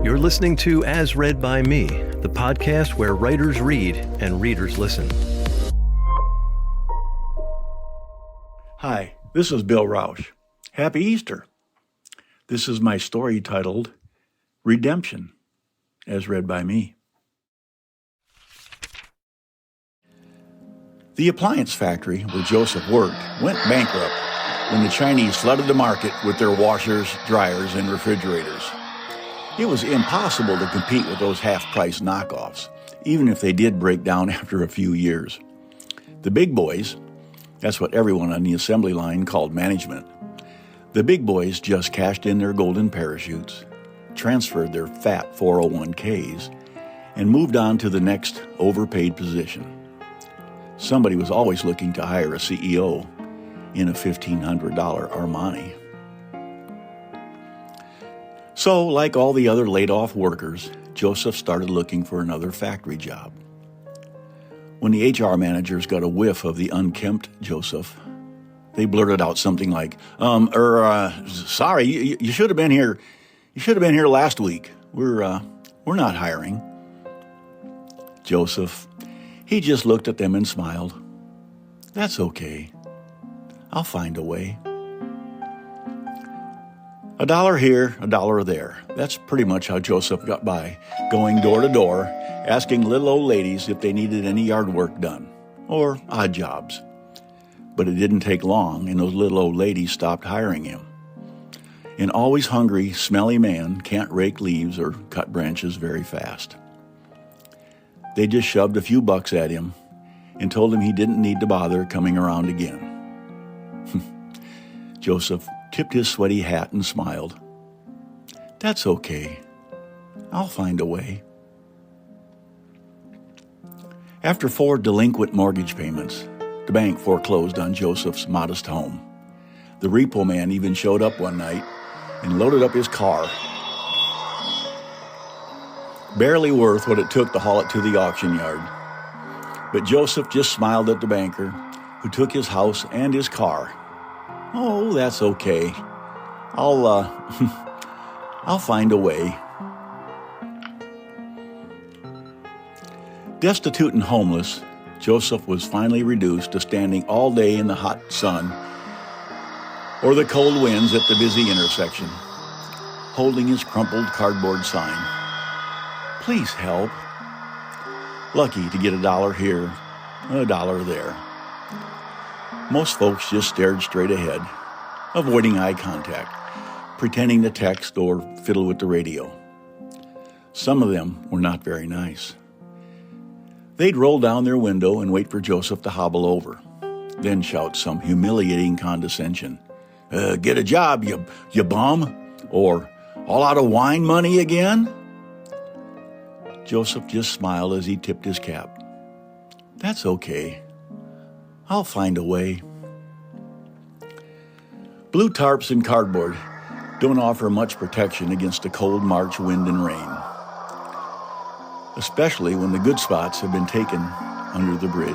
You're listening to As Read by Me, the podcast where writers read and readers listen. Hi, this is Bill Rausch. Happy Easter. This is my story titled Redemption, as read by me. The appliance factory where Joseph worked went bankrupt when the Chinese flooded the market with their washers, dryers, and refrigerators. It was impossible to compete with those half-price knockoffs, even if they did break down after a few years. The big boys, that's what everyone on the assembly line called management, the big boys just cashed in their golden parachutes, transferred their fat 401ks, and moved on to the next overpaid position. Somebody was always looking to hire a CEO in a $1,500 Armani. So, like all the other laid-off workers, Joseph started looking for another factory job. When the HR managers got a whiff of the unkempt Joseph, they blurted out something like, sorry, you should have been here. You should have been here last week. We're not hiring. Joseph, he just looked at them and smiled. That's okay. I'll find a way. $1 here, $1 there. That's pretty much how Joseph got by, going door to door, asking little old ladies if they needed any yard work done, or odd jobs. But it didn't take long, and those little old ladies stopped hiring him. An always hungry, smelly man can't rake leaves or cut branches very fast. They just shoved a few bucks at him and told him he didn't need to bother coming around again. Joseph tipped his sweaty hat and smiled. That's okay. I'll find a way. After 4 delinquent mortgage payments, the bank foreclosed on Joseph's modest home. The repo man even showed up one night and loaded up his car. Barely worth what it took to haul it to the auction yard. But Joseph just smiled at the banker, who took his house and his car. Oh, that's okay. I'll find a way. Destitute and homeless, Joseph was finally reduced to standing all day in the hot sun or the cold winds at the busy intersection, holding his crumpled cardboard sign. Please help. Lucky to get $1 here, $1 there. Most folks just stared straight ahead, avoiding eye contact, pretending to text or fiddle with the radio. Some of them were not very nice. They'd roll down their window and wait for Joseph to hobble over, then shout some humiliating condescension. Get a job, you bum, or all out of wine money again? Joseph just smiled as he tipped his cap. That's okay. I'll find a way. Blue tarps and cardboard don't offer much protection against a cold March wind and rain, especially when the good spots have been taken under the bridge.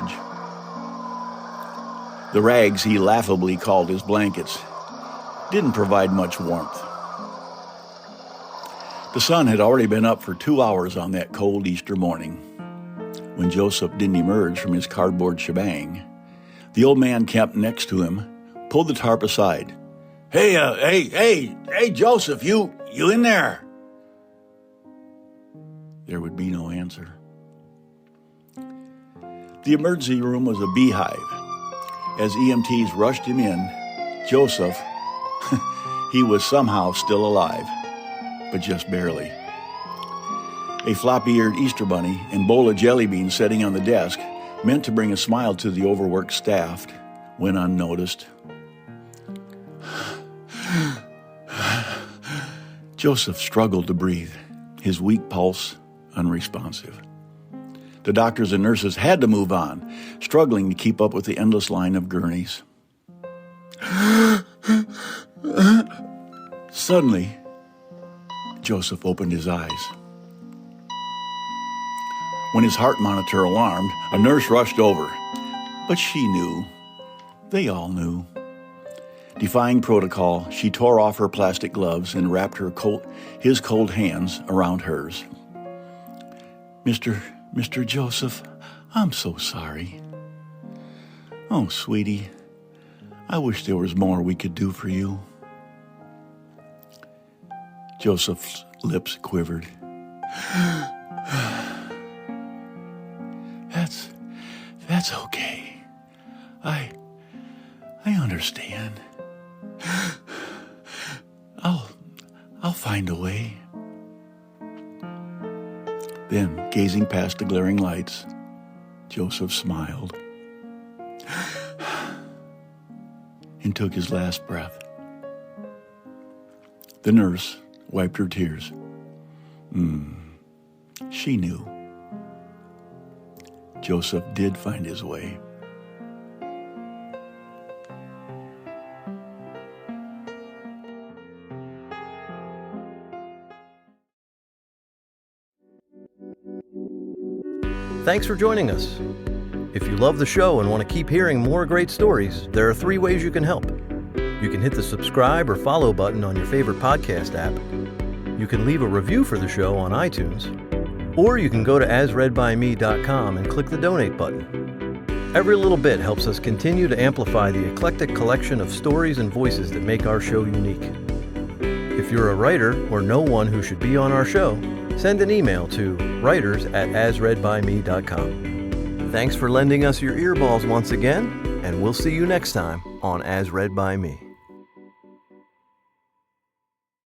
The rags he laughably called his blankets didn't provide much warmth. The sun had already been up for 2 hours on that cold Easter morning. When Joseph didn't emerge from his cardboard shebang, the old man camped next to him pulled the tarp aside. Hey, Joseph, you in there? There would be no answer. The emergency room was a beehive. As EMTs rushed him in, Joseph, he was somehow still alive, but just barely. A floppy-eared Easter bunny and bowl of jelly beans sitting on the desk, meant to bring a smile to the overworked staff, went unnoticed. Joseph struggled to breathe, his weak pulse unresponsive. The doctors and nurses had to move on, struggling to keep up with the endless line of gurneys. Suddenly, Joseph opened his eyes. When his heart monitor alarmed, a nurse rushed over. But she knew. They all knew. Defying protocol, she tore off her plastic gloves and wrapped his cold hands around hers. Mr. Joseph, I'm so sorry. Oh, sweetie, I wish there was more we could do for you. Joseph's lips quivered. That's okay. I understand. I'll find a way. Then, gazing past the glaring lights, Joseph smiled and took his last breath. The nurse wiped her tears. She knew. Joseph did find his way. Thanks for joining us. If you love the show and want to keep hearing more great stories, there are 3 ways you can help. You can hit the subscribe or follow button on your favorite podcast app. You can leave a review for the show on iTunes. Or you can go to asreadbyme.com and click the donate button. Every little bit helps us continue to amplify the eclectic collection of stories and voices that make our show unique. If you're a writer or know one who should be on our show, send an email to writers@asreadbyme.com. Thanks for lending us your earballs once again, and we'll see you next time on As Read by Me.